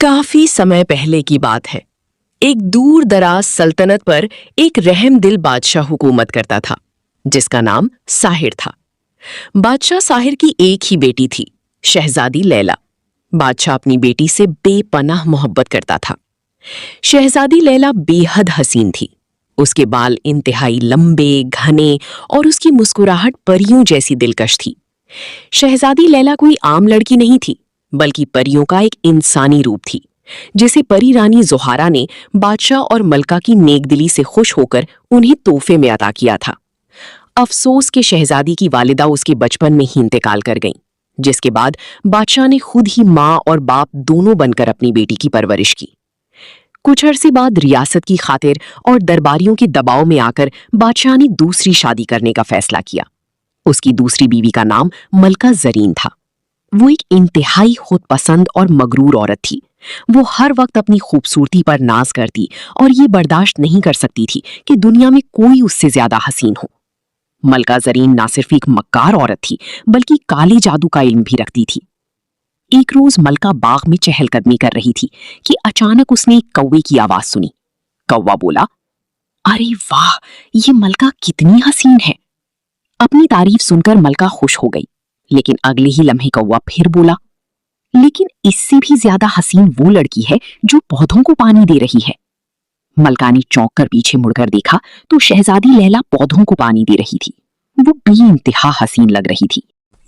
काफी समय पहले की बात है। एक दूर दराज सल्तनत पर एक रहम दिल बादशाह हुकूमत करता था, जिसका नाम साहिर था। बादशाह साहिर की एक ही बेटी थी, शहजादी लैला। बादशाह अपनी बेटी से बेपनाह मोहब्बत करता था। शहजादी लैला बेहद हसीन थी। उसके बाल इंतहाई लंबे, घने और उसकी मुस्कुराहट परियों जैसी दिलकश थी। शहजादी लैला कोई आम लड़की नहीं थी, बल्कि परियों का एक इंसानी रूप थी, जिसे परी रानी ज़ोहारा ने बादशाह और मलका की नेकदिली से खुश होकर उन्हें तोहफे में अता किया था। अफसोस के शहजादी की वालिदा उसके बचपन में ही इंतकाल कर गईं, जिसके बाद बादशाह ने खुद ही माँ और बाप दोनों बनकर अपनी बेटी की परवरिश की। कुछ अरसे बाद रियासत की खातिर और दरबारियों के दबाव में आकर बादशाह ने दूसरी शादी करने का फैसला किया। उसकी दूसरी बीवी का नाम मलका ज़रीन था। वो एक इंतहाई खुदपसंद और मगरूर औरत थी। वो हर वक्त अपनी खूबसूरती पर नाज करती और ये बर्दाश्त नहीं कर सकती थी कि दुनिया में कोई उससे ज्यादा हसीन हो। मलका ज़रीन ना सिर्फ एक मक्कार औरत थी, बल्कि काले जादू का इल्म भी रखती थी। एक रोज मलका बाग में चहलकदमी कर रही थी कि अचानक उसने एक कौवे की आवाज सुनी। कौवा बोला, अरे वाह, ये मलका कितनी हसीन है। अपनी तारीफ सुनकर मलका खुश हो गई, लेकिन अगले ही लम्हे कौवा फिर बोला, लेकिन इससे भी ज्यादा हसीन वो लड़की है जो पौधों को पानी दे रही है। मलका ने चौंक कर पीछे मुड़कर देखा तो शहजादी लैला पौधों को पानी दे रही थी। वो बेइंतहा हसीन लग रही थी।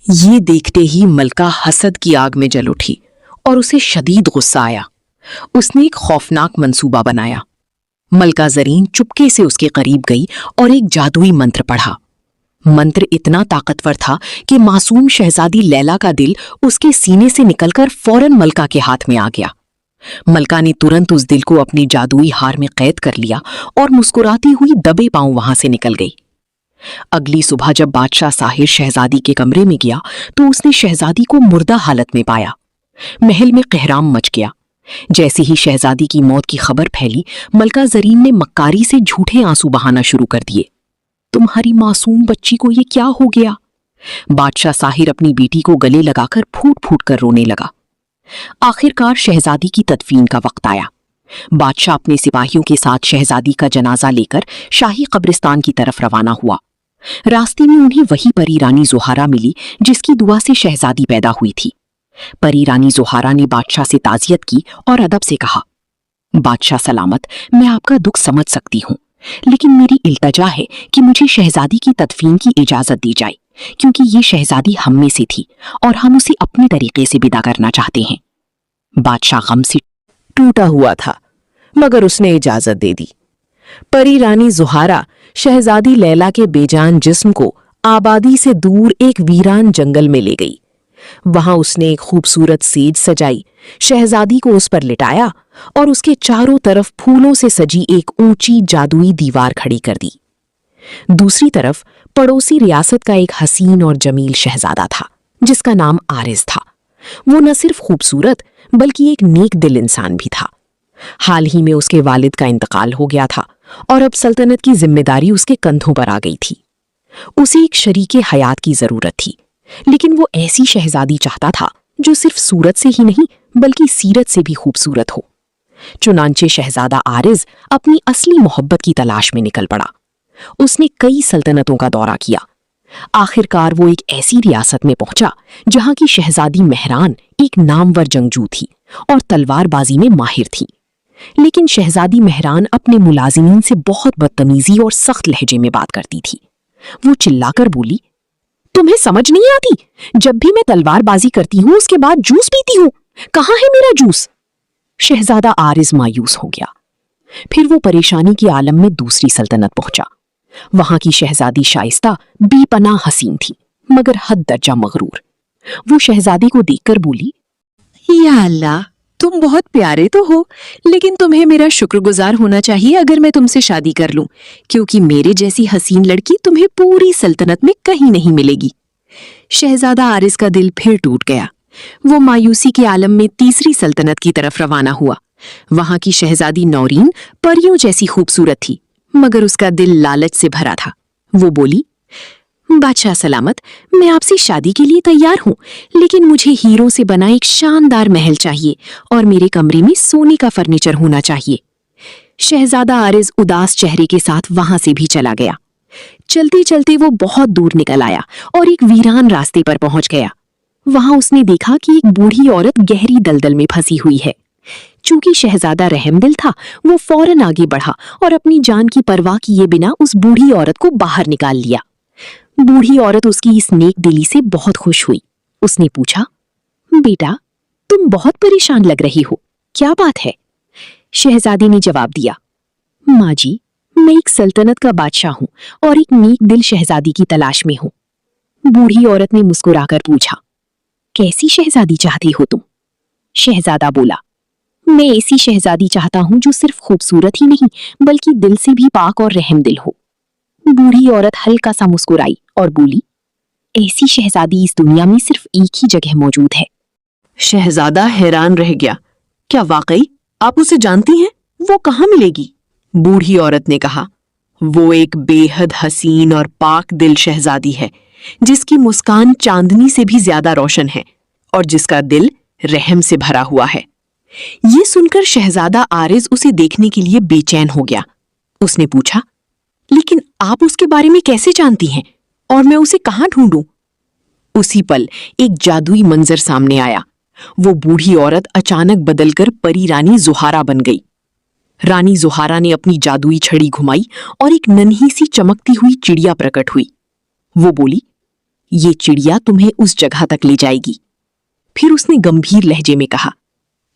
ये देखते ही मलका हसद की आग में जल उठी और उसे शदीद गुस्सा आया। उसने एक खौफनाक मंसूबा बनाया। मलका ज़रीन चुपके से उसके करीब गई और एक जादुई मंत्र पढ़ा। मंत्र इतना ताकतवर था कि मासूम शहजादी लैला का दिल उसके सीने से निकलकर फौरन मलका के हाथ में आ गया। मलका ने तुरंत उस दिल को अपनी जादुई हार में कैद कर लिया और मुस्कुराती हुई दबे पांव वहां से निकल गई। अगली सुबह जब बादशाह साहिर शहजादी के कमरे में गया तो उसने शहजादी को मुर्दा हालत में पाया। महल में कहराम मच गया। जैसे ही शहजादी की मौत की खबर फैली, मलका ज़रीन ने मक्कारी से झूठे आंसू बहाना शुरू कर दिए। तुम्हारी मासूम बच्ची को ये क्या हो गया? बादशाह साहिर अपनी बेटी को गले लगाकर फूट फूट कर रोने लगा। आखिरकार शहजादी की तदफीन का वक्त आया। बादशाह अपने सिपाहियों के साथ शहजादी का जनाजा लेकर शाही कब्रिस्तान की तरफ रवाना हुआ। रास्ते में उन्हें वही परी रानी ज़ोहारा मिली जिसकी दुआ से शहजादी पैदा हुई थी। परी रानी ज़ोहारा ने बादशाह से ताज़ियत की और अदब से कहा, बादशाह सलामत, मैं आपका दुख समझ सकती हूँ, लेकिन मेरी इल्तजा है कि मुझे शहजादी की तदफीन की इजाजत दी जाए, क्योंकि ये शहजादी हम में से थी और हम उसे अपने तरीके से विदा करना चाहते हैं। बादशाह गम से टूटा हुआ था, मगर उसने इजाजत दे दी। परी रानी ज़ोहारा शहजादी लैला के बेजान जिस्म को आबादी से दूर एक वीरान जंगल में ले गई। वहां उसने एक खूबसूरत सेज सजाई, शहजादी को उस पर लिटाया और उसके चारों तरफ फूलों से सजी एक ऊंची जादुई दीवार खड़ी कर दी। दूसरी तरफ पड़ोसी रियासत का एक हसीन और जमील शहजादा था, जिसका नाम आरिज़ था। वो न सिर्फ खूबसूरत बल्कि एक नेक दिल इंसान भी था। हाल ही में उसके वालिद का इंतकाल हो गया था और अब सल्तनत की जिम्मेदारी उसके कंधों पर आ गई थी। उसे एक शरीके हयात की जरूरत थी, लेकिन वो ऐसी शहजादी चाहता था जो सिर्फ सूरत से ही नहीं बल्कि सीरत से भी खूबसूरत हो। चुनांचे शहजादा आरिज़ अपनी असली मोहब्बत की तलाश में निकल पड़ा। उसने कई सल्तनतों का दौरा किया। आखिरकार वो एक ऐसी रियासत में पहुंचा जहां की शहजादी महरान एक नामवर जंगजू थी और तलवारबाजी में माहिर थी। लेकिन शहजादी महरान अपने मुलाजिमीन से बहुत बदतमीजी और सख्त लहजे में बात करती थी। वो चिल्लाकर बोली, तुम्हें समझ नहीं आती? जब भी मैं तलवारबाजी करती हूँ उसके बाद जूस पीती हूँ। कहाँ है मेरा जूस? शहजादा आरिज़ मायूस हो गया। फिर वो परेशानी के आलम में दूसरी सल्तनत पहुंचा। वहां की शहजादी शाइस्ता बेपनाह हसीन थी, मगर हद दर्जा मगरूर। वो शहजादी को देखकर बोली, या अल्लाह, तुम बहुत प्यारे तो हो, लेकिन तुम्हें मेरा शुक्रगुजार होना चाहिए अगर मैं तुमसे शादी कर लूं, क्योंकि मेरे जैसी हसीन लड़की तुम्हें पूरी सल्तनत में कहीं नहीं मिलेगी। शहजादा आरिज़ का दिल फिर टूट गया। वो मायूसी के आलम में तीसरी सल्तनत की तरफ रवाना हुआ। वहां की शहजादी नौरीन परियों जैसी खूबसूरत थी, मगर उसका दिल लालच से भरा था। वो बोली, बादशाह सलामत, मैं आपसे शादी के लिए तैयार हूँ, लेकिन मुझे हीरों से बना एक शानदार महल चाहिए और मेरे कमरे में सोने का फर्नीचर होना चाहिए। शहजादा आरिज उदास चेहरे के साथ वहां से भी चला गया। चलते चलते वो बहुत दूर निकल आया और एक वीरान रास्ते पर पहुंच गया। वहां उसने देखा कि एक बूढ़ी औरत गहरी दलदल में फंसी हुई है। चूंकि शहजादा रहमदिल था, वो फौरन आगे बढ़ा और अपनी जान की परवाह किए बिना उस बूढ़ी औरत को बाहर निकाल लिया। बूढ़ी औरत उसकी इस नेक दिली से बहुत खुश हुई। उसने पूछा, बेटा, तुम बहुत परेशान लग रही हो, क्या बात है? शहजादी ने जवाब दिया, माँ जी, मैं एक सल्तनत का बादशाह हूँ और एक नेक दिल शहजादी की तलाश में हूँ। बूढ़ी औरत ने मुस्कुराकर पूछा, कैसी शहजादी चाहती हो तुम? शहजादा बोला, मैं ऐसी शहजादी चाहता हूँ जो सिर्फ खूबसूरत ही नहीं बल्कि दिल से भी पाक और रहमदिल हो। बूढ़ी औरत हल्का सा मुस्कुराई और बोली, ऐसी शहजादी इस दुनिया में सिर्फ एक ही जगह मौजूद है। शहजादा हैरान रह गया। क्या वाकई आप उसे जानती हैं? वो कहाँ मिलेगी? बूढ़ी औरत ने कहा, वो एक बेहद हसीन और पाक दिल शहजादी है, जिसकी मुस्कान चांदनी से भी ज्यादा रोशन है और जिसका दिल रहम से भरा हुआ है। ये सुनकर शहजादा आरिज उसे देखने के लिए बेचैन हो गया। उसने पूछा, लेकिन आप उसके बारे में कैसे जानती हैं और मैं उसे कहाँ ढूंढूं? उसी पल एक जादुई मंजर सामने आया। वो बूढ़ी औरत अचानक बदलकर परी रानी जुहारा बन गई। रानी जुहारा ने अपनी जादुई छड़ी घुमाई और एक नन्ही सी चमकती हुई चिड़िया प्रकट हुई। वो बोली, ये चिड़िया तुम्हें उस जगह तक ले जाएगी। फिर उसने गंभीर लहजे में कहा,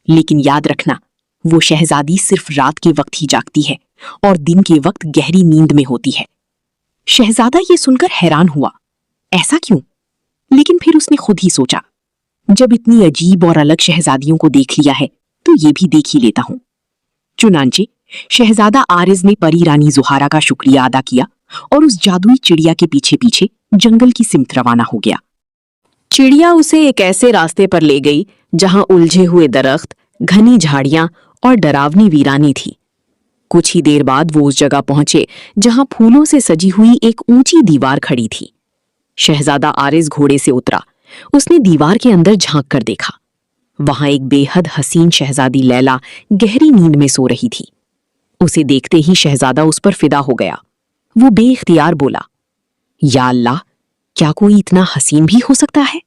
लेकिन याद रखना, वो शहजादी सिर्फ रात के वक्त ही जागती है और दिन के वक्त गहरी नींद में होती है। शहजादा ये सुनकर हैरान हुआ, ऐसा क्यों? लेकिन फिर उसने खुद ही सोचा, जब इतनी अजीब और अलग शहजादियों को देख लिया है तो ये भी देख ही लेता हूं। चुनांचे शहजादा आरिज ने परी रानी जुहारा का शुक्रिया अदा किया और उस जादुई चिड़िया के पीछे पीछे जंगल की सिमत रवाना हो गया। चिड़िया उसे एक ऐसे रास्ते पर ले गई जहां उलझे हुए दरख्त, घनी झाड़ियां और डरावनी वीरानी थी। कुछ ही देर बाद वो उस जगह पहुंचे जहां फूलों से सजी हुई एक ऊंची दीवार खड़ी थी। शहजादा आरिज घोड़े से उतरा। उसने दीवार के अंदर झांक कर देखा। वहां एक बेहद हसीन शहजादी लैला गहरी नींद में सो रही थी। उसे देखते ही शहजादा उस पर फिदा हो गया। वो बेइख्तियार बोला, या अल्लाह, क्या कोई इतना हसीन भी हो सकता है?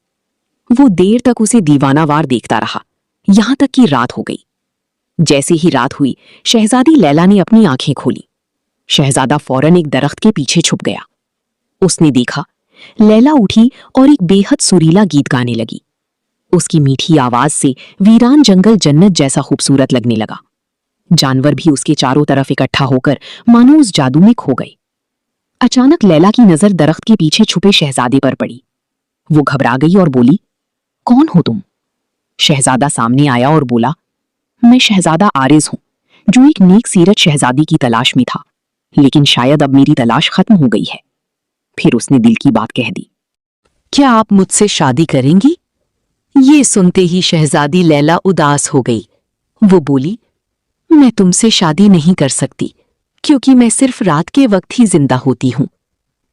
वो देर तक उसे दीवानावार देखता रहा, यहां तक कि रात हो गई। जैसे ही रात हुई, शहजादी लैला ने अपनी आंखें खोली। शहजादा फौरन एक दरख्त के पीछे छुप गया। उसने देखा, लैला उठी और एक बेहद सुरीला गीत गाने लगी। उसकी मीठी आवाज से वीरान जंगल जन्नत जैसा खूबसूरत लगने लगा। जानवर भी उसके चारों तरफ इकट्ठा होकर मानो उस जादू में खो गए। अचानक लैला की नजर दरख्त के पीछे छुपे शहजादे पर पड़ी। वो घबरा गई और बोली, कौन हो तुम? शहजादा सामने आया और बोला, मैं शहजादा आरिज हूं, जो एक नेक सीरत शहजादी की तलाश में था, लेकिन शायद अब मेरी तलाश खत्म हो गई है। फिर उसने दिल की बात कह दी, क्या आप मुझसे शादी करेंगी? ये सुनते ही शहजादी लैला उदास हो गई। वो बोली, मैं तुमसे शादी नहीं कर सकती, क्योंकि मैं सिर्फ रात के वक्त ही जिंदा होती हूं।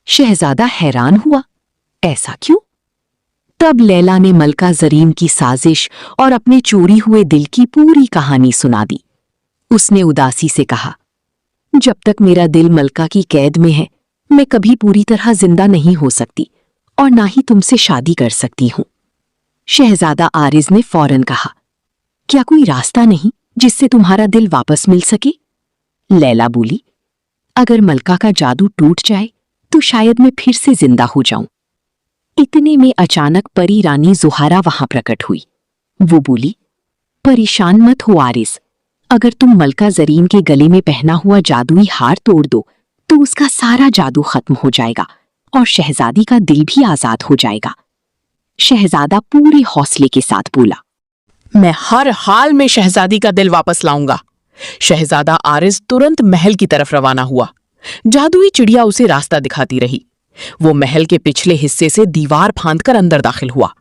शहजादा हैरान हुआ, ऐसा क्यों? तब लैला ने मलका जरीन की साजिश और अपने चोरी हुए दिल की पूरी कहानी सुना दी। उसने उदासी से कहा, जब तक मेरा दिल मलका की कैद में है, मैं कभी पूरी तरह जिंदा नहीं हो सकती और ना ही तुमसे शादी कर सकती हूं। शहजादा आरिज ने फौरन कहा, क्या कोई रास्ता नहीं जिससे तुम्हारा दिल वापस मिल सके? लैला बोली, अगर मलका का जादू टूट जाए तो शायद मैं फिर से जिंदा हो जाऊं। इतने में अचानक परी रानी जुहारा वहां प्रकट हुई। वो बोली, परेशान मत हो आरिज, अगर तुम मलका जरीन के गले में पहना हुआ जादुई हार तोड़ दो तो उसका सारा जादू खत्म हो जाएगा और शहजादी का दिल भी आजाद हो जाएगा। शहजादा पूरे हौसले के साथ बोला, मैं हर हाल में शहजादी का दिल वापस लाऊंगा। शहजादा आरिज तुरंत महल की तरफ रवाना हुआ। जादुई चिड़िया उसे रास्ता दिखाती रही। वो महल के पिछले हिस्से से दीवार फांदकर अंदर दाखिल हुआ।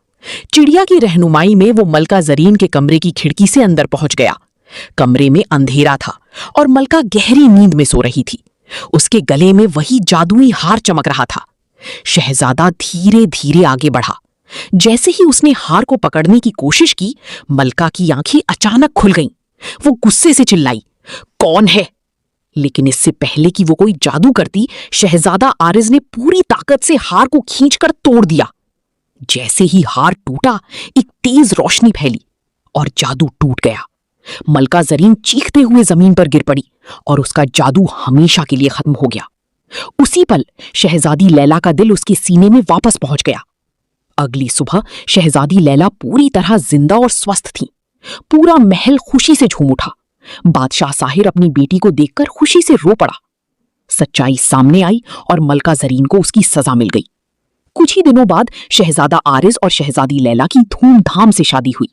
चिड़िया की रहनुमाई में वो मलका जरीन के कमरे की खिड़की से अंदर पहुंच गया। कमरे में अंधेरा था और मलका गहरी नींद में सो रही थी। उसके गले में वही जादुई हार चमक रहा था। शहजादा धीरे धीरे आगे बढ़ा। जैसे ही उसने हार को पकड़ने की कोशिश की, मलका की आंखें अचानक खुल गईं। वो गुस्से से चिल्लाई, कौन है? लेकिन इससे पहले कि वो कोई जादू करती, शहजादा आरिज ने पूरी ताकत से हार को खींचकर तोड़ दिया। जैसे ही हार टूटा, एक तेज रोशनी फैली और जादू टूट गया। मलका जरीन चीखते हुए जमीन पर गिर पड़ी और उसका जादू हमेशा के लिए खत्म हो गया। उसी पल शहजादी लैला का दिल उसके सीने में वापस पहुंच गया। अगली सुबह शहजादी लैला पूरी तरह जिंदा और स्वस्थ थी। पूरा महल खुशी से झूम उठा। बादशाह साहिर अपनी बेटी को देखकर खुशी से रो पड़ा। सच्चाई सामने आई और मलका जरीन को उसकी सजा मिल गई। कुछ ही दिनों बाद शहजादा आरिज और शहजादी लैला की धूमधाम से शादी हुई।